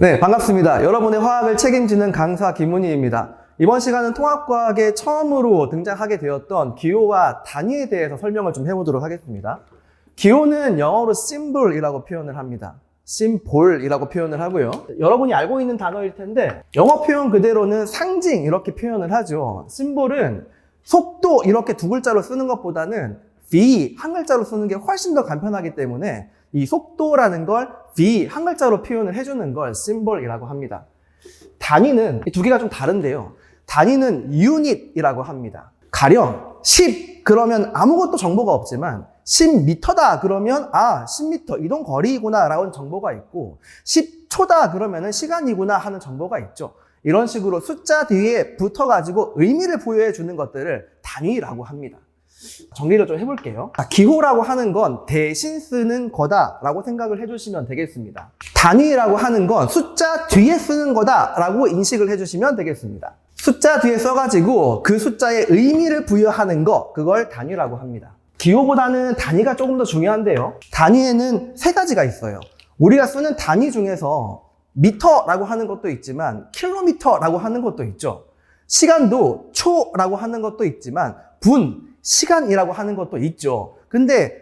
네, 반갑습니다. 여러분의 화학을 책임지는 강사 김문희입니다. 이번 시간은 통합과학에 처음으로 등장하게 되었던 기호와 단위에 대해서 설명을 좀 해보도록 하겠습니다. 기호는 영어로 symbol이라고 표현을 합니다. symbol이라고 표현을 하고요. 여러분이 알고 있는 단어일 텐데 영어 표현 그대로는 상징 이렇게 표현을 하죠. symbol은 속도 이렇게 두 글자로 쓰는 것보다는 V 한 글자로 쓰는 게 훨씬 더 간편하기 때문에 이 속도라는 걸 V 한 글자로 표현을 해주는 걸 symbol이라고 합니다. 단위는 이 두 개가 좀 다른데요. 단위는 unit이라고 합니다. 가령 10 그러면 아무것도 정보가 없지만 10m다 그러면 10m 이동 거리이구나 라는 정보가 있고 10초다 그러면 시간이구나 하는 정보가 있죠. 이런 식으로 숫자 뒤에 붙어가지고 의미를 부여해 주는 것들을 단위라고 합니다. 정리를 좀 해볼게요. 기호라고 하는 건 대신 쓰는 거다라고 생각을 해주시면 되겠습니다. 단위라고 하는 건 숫자 뒤에 쓰는 거다라고 인식을 해주시면 되겠습니다. 숫자 뒤에 써가지고 그 숫자에 의미를 부여하는 거, 그걸 단위라고 합니다. 기호보다는 단위가 조금 더 중요한데요. 단위에는 세 가지가 있어요. 우리가 쓰는 단위 중에서 미터라고 하는 것도 있지만 킬로미터라고 하는 것도 있죠. 시간도 초라고 하는 것도 있지만 분, 시간이라고 하는 것도 있죠. 근데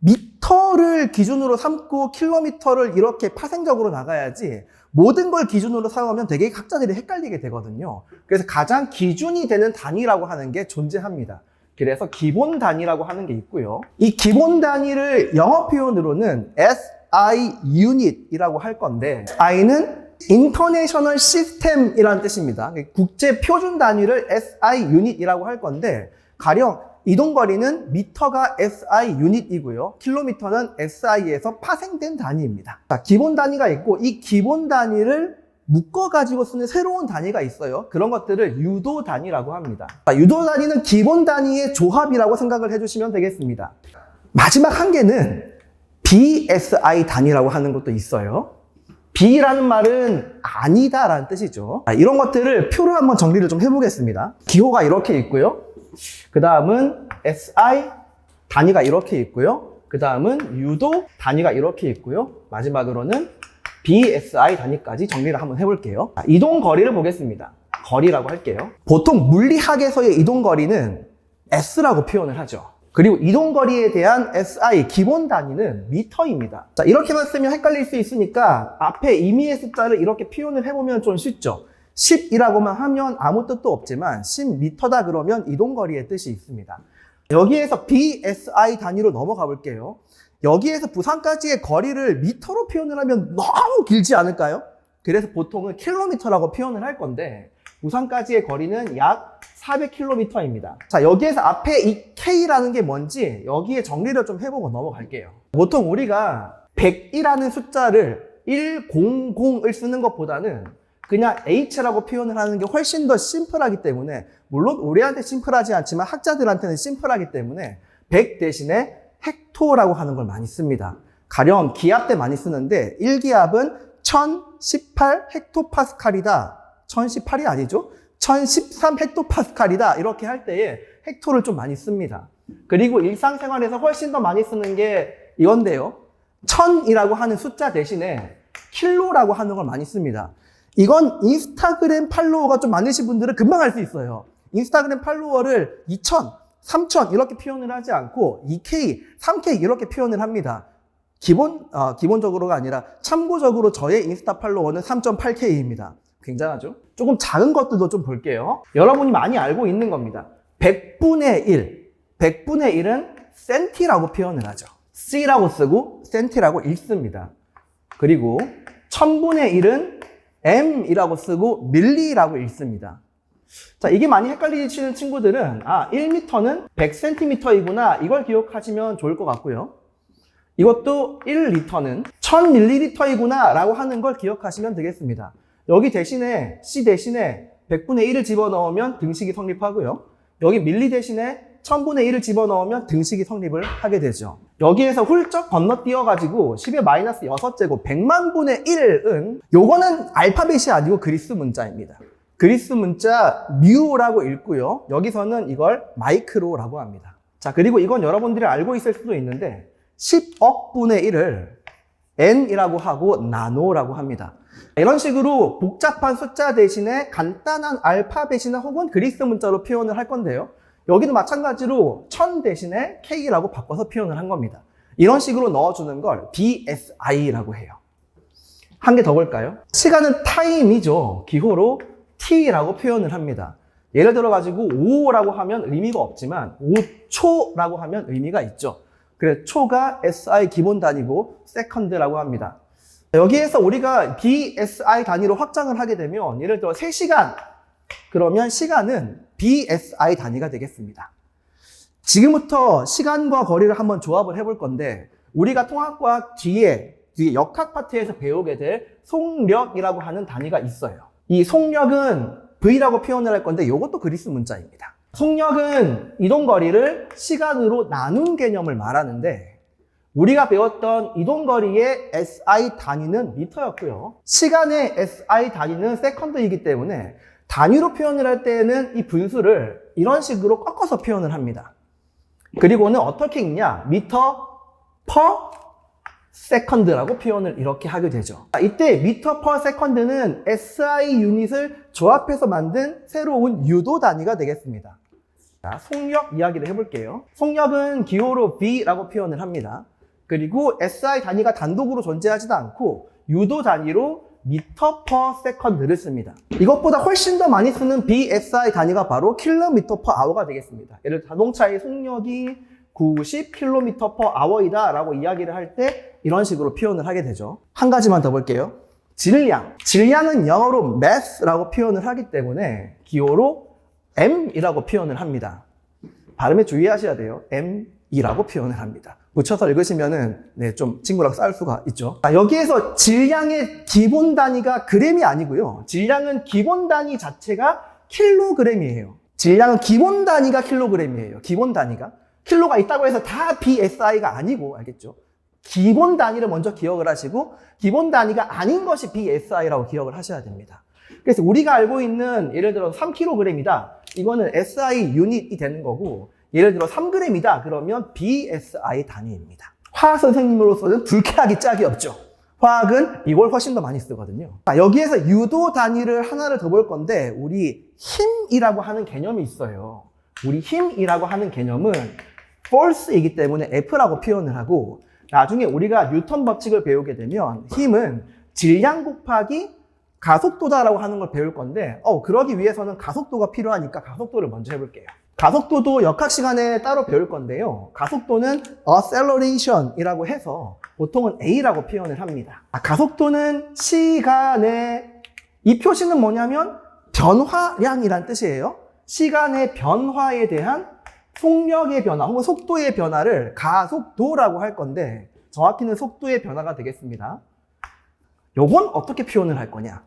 미터를 기준으로 삼고 킬로미터를 이렇게 파생적으로 나가야지 모든 걸 기준으로 사용하면 되게 각자들이 헷갈리게 되거든요. 그래서 가장 기준이 되는 단위라고 하는 게 존재합니다. 그래서 기본 단위라고 하는 게 있고요. 이 기본 단위를 영어 표현으로는 SI unit이라고 할 건데 SI는 International System이라는 뜻입니다. 국제 표준 단위를 SI unit이라고 할 건데 가령 이동거리는 미터가 SI 유닛이고요. 킬로미터는 SI에서 파생된 단위입니다. 자, 기본 단위가 있고 이 기본 단위를 묶어가지고 쓰는 새로운 단위가 있어요. 그런 것들을 유도 단위라고 합니다. 자, 유도 단위는 기본 단위의 조합이라고 생각을 해주시면 되겠습니다. 마지막 한 개는 BSI 단위라고 하는 것도 있어요. B라는 말은 아니다라는 뜻이죠. 자, 이런 것들을 표로 한번 정리를 좀 해보겠습니다. 기호가 이렇게 있고요. 그 다음은 SI 단위가 이렇게 있고요. 그 다음은 유도 단위가 이렇게 있고요. 마지막으로는 BSI 단위까지 정리를 한번 해볼게요. 이동 거리를 보겠습니다. 거리라고 할게요. 보통 물리학에서의 이동 거리는 S라고 표현을 하죠. 그리고 이동 거리에 대한 SI 기본 단위는 미터입니다. 자, 이렇게만 쓰면 헷갈릴 수 있으니까 앞에 임의의 숫자를 이렇게 표현을 해보면 좀 쉽죠. 10이라고만 하면 아무 뜻도 없지만 10m다 그러면 이동거리의 뜻이 있습니다. 여기에서 BSI 단위로 넘어가 볼게요. 여기에서 부산까지의 거리를 미터로 표현을 하면 너무 길지 않을까요? 그래서 보통은 킬로미터라고 표현을 할 건데 부산까지의 거리는 약 400km입니다. 자, 여기에서 앞에 이 K라는 게 뭔지 여기에 정리를 좀 해보고 넘어갈게요. 보통 우리가 100이라는 숫자를 100을 쓰는 것보다는 그냥 H라고 표현을 하는 게 훨씬 더 심플하기 때문에 물론 우리한테 심플하지 않지만 학자들한테는 심플하기 때문에 100 대신에 헥토라고 하는 걸 많이 씁니다. 가령 기압 때 많이 쓰는데 1기압은 1018 헥토파스칼이다. 1018이 아니죠? 1013 헥토파스칼이다. 이렇게 할 때에 헥토를 좀 많이 씁니다. 그리고 일상생활에서 훨씬 더 많이 쓰는 게 이건데요. 1000이라고 하는 숫자 대신에 킬로라고 하는 걸 많이 씁니다. 이건 인스타그램 팔로워가 좀 많으신 분들은 금방 알 수 있어요. 인스타그램 팔로워를 2000, 3000 이렇게 표현을 하지 않고 2K, 3K 이렇게 표현을 합니다. 기본적으로가 아니라 참고적으로 저의 인스타 팔로워는 3.8K입니다. 굉장하죠? 조금 작은 것들도 좀 볼게요. 여러분이 많이 알고 있는 겁니다. 100분의 1. 100분의 1은 센티라고 표현을 하죠. C라고 쓰고 센티라고 읽습니다. 그리고 1000분의 1은 M이라고 쓰고 밀리라고 읽습니다. 자, 이게 많이 헷갈리시는 친구들은 1m는 100cm이구나 이걸 기억하시면 좋을 것 같고요. 이것도 1리터는 1000ml이구나 라고 하는 걸 기억하시면 되겠습니다. 여기 대신에 C 대신에 100분의 1을 집어넣으면 등식이 성립하고요. 여기 밀리 대신에 1000분의 1을 집어넣으면 등식이 성립을 하게 되죠. 여기에서 훌쩍 건너뛰어가지고 10의 마이너스 6제곱 100만 분의 1은 요거는 알파벳이 아니고 그리스 문자입니다. 그리스 문자 뮤라고 읽고요. 여기서는 이걸 마이크로라고 합니다. 자, 그리고 이건 여러분들이 알고 있을 수도 있는데 10억 분의 1을 n이라고 하고 나노라고 합니다. 이런 식으로 복잡한 숫자 대신에 간단한 알파벳이나 혹은 그리스 문자로 표현을 할 건데요. 여기도 마찬가지로 1000 대신에 K라고 바꿔서 표현을 한 겁니다. 이런 식으로 넣어주는 걸 BSI라고 해요. 한 개 더 볼까요? 시간은 타임이죠. 기호로 T라고 표현을 합니다. 예를 들어 가지고 5라고 하면 의미가 없지만 5초라고 하면 의미가 있죠. 그래서 초가 SI 기본 단위고 세컨드라고 합니다. 여기에서 우리가 BSI 단위로 확장을 하게 되면 예를 들어 3시간 그러면 시간은 BSI 단위가 되겠습니다. 지금부터 시간과 거리를 한번 조합을 해볼 건데 우리가 통합과학 뒤에 역학 파트에서 배우게 될 속력이라고 하는 단위가 있어요. 이 속력은 V라고 표현을 할 건데 이것도 그리스 문자입니다. 속력은 이동거리를 시간으로 나눈 개념을 말하는데 우리가 배웠던 이동거리의 SI 단위는 미터였고요. 시간의 SI 단위는 세컨드이기 때문에 단위로 표현을 할 때는 이 분수를 이런 식으로 꺾어서 표현을 합니다. 그리고는 어떻게 읽냐? 미터 퍼 세컨드라고 표현을 이렇게 하게 되죠. 이때 미터 퍼 세컨드는 SI 유닛을 조합해서 만든 새로운 유도 단위가 되겠습니다. 자, 속력 이야기를 해볼게요. 속력은 기호로 V라고 표현을 합니다. 그리고 SI 단위가 단독으로 존재하지도 않고 유도 단위로 미터 퍼 세컨드를 씁니다. 이것보다 훨씬 더 많이 쓰는 BSI 단위가 바로 킬로미터 퍼 아워가 되겠습니다. 예를 들어 자동차의 속력이 90km per hour이다 라고 이야기를 할 때 이런 식으로 표현을 하게 되죠. 한 가지만 더 볼게요. 질량은 영어로 mass라고 표현을 하기 때문에 기호로 m이라고 표현을 합니다. 발음에 주의하셔야 돼요. m이라고 표현을 합니다. 붙여서 읽으시면은 좀 친구랑 싸울 수가 있죠. 여기에서 질량의 기본 단위가 g이 아니고요. 질량은 기본 단위 자체가 킬로그램이에요. 질량은 기본 단위가 킬로그램이에요. 기본 단위가. 킬로가 있다고 해서 다 BSI가 아니고, 알겠죠? 기본 단위를 먼저 기억을 하시고, 기본 단위가 아닌 것이 BSI라고 기억을 하셔야 됩니다. 그래서 우리가 알고 있는, 예를 들어 3kg이다. 이거는 SI 유닛이 되는 거고, 예를 들어 3g이다. 그러면 BSI 단위입니다. 화학 선생님으로서는 불쾌하기 짝이 없죠. 화학은 이걸 훨씬 더 많이 쓰거든요. 여기에서 유도 단위를 하나를 더 볼 건데, 우리 힘이라고 하는 개념이 있어요. 우리 힘이라고 하는 개념은 force이기 때문에 F라고 표현을 하고 나중에 우리가 뉴턴 법칙을 배우게 되면 힘은 질량 곱하기 가속도다라고 하는 걸 배울 건데 그러기 위해서는 가속도가 필요하니까 가속도를 먼저 해볼게요. 가속도도 역학 시간에 따로 배울 건데요. 가속도는 acceleration이라고 해서 보통은 A라고 표현을 합니다. 가속도는 시간의 이 표시는 뭐냐면 변화량이란 뜻이에요. 시간의 변화에 대한 속력의 변화 혹은 속도의 변화를 가속도라고 할 건데 정확히는 속도의 변화가 되겠습니다. 요건 어떻게 표현을 할 거냐?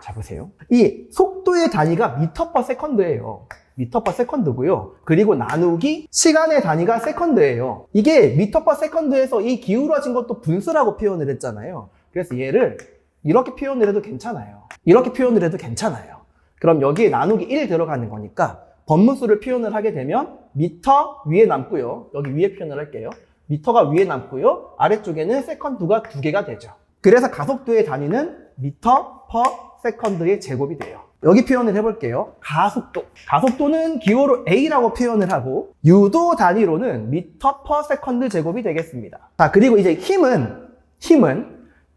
자, 보세요. 이 속도의 단위가 미터 퍼 세컨드예요. 미터 퍼 세컨드고요. 그리고 나누기 시간의 단위가 세컨드예요. 이게 미터 퍼 세컨드에서 이 기울어진 것도 분수라고 표현을 했잖아요. 그래서 얘를 이렇게 표현을 해도 괜찮아요. 이렇게 표현을 해도 괜찮아요. 그럼 여기에 나누기 1 들어가는 거니까 번문수를 표현을 하게 되면 미터 위에 남고요. 여기 위에 표현을 할게요. 미터가 위에 남고요. 아래쪽에는 세컨드가 2개가 되죠. 그래서 가속도의 단위는 미터 퍼 세컨드의 제곱이 돼요. 여기 표현을 해볼게요. 가속도. 가속도는 기호로 A라고 표현을 하고 유도 단위로는 미터 퍼 세컨드 제곱이 되겠습니다. 자, 그리고 이제 힘은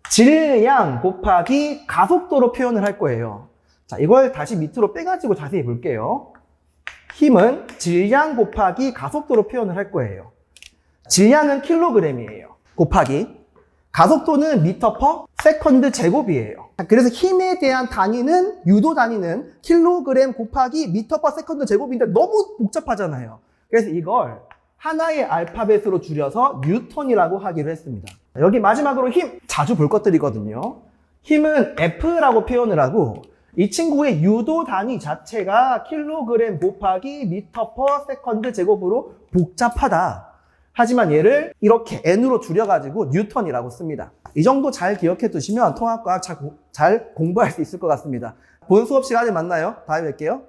질량 곱하기 가속도로 표현을 할 거예요. 자, 이걸 다시 밑으로 빼가지고 자세히 볼게요. 힘은 질량 곱하기 가속도로 표현을 할 거예요. 질량은 킬로그램이에요. 곱하기 가속도는 미터 퍼 세컨드 제곱이에요. 그래서 힘에 대한 단위는 유도 단위는 킬로그램 곱하기 미터 퍼 세컨드 제곱인데 너무 복잡하잖아요. 그래서 이걸 하나의 알파벳으로 줄여서 뉴턴이라고 하기로 했습니다. 여기 마지막으로 힘 자주 볼 것들이거든요. 힘은 F라고 표현을 하고 이 친구의 유도 단위 자체가 킬로그램 곱하기 미터 퍼 세컨드 제곱으로 복잡하다. 하지만 얘를 이렇게 N으로 줄여가지고 뉴턴이라고 씁니다. 이 정도 잘 기억해 두시면 통합과학 잘 공부할 수 있을 것 같습니다. 본 수업 시간에 만나요. 다음에 뵐게요.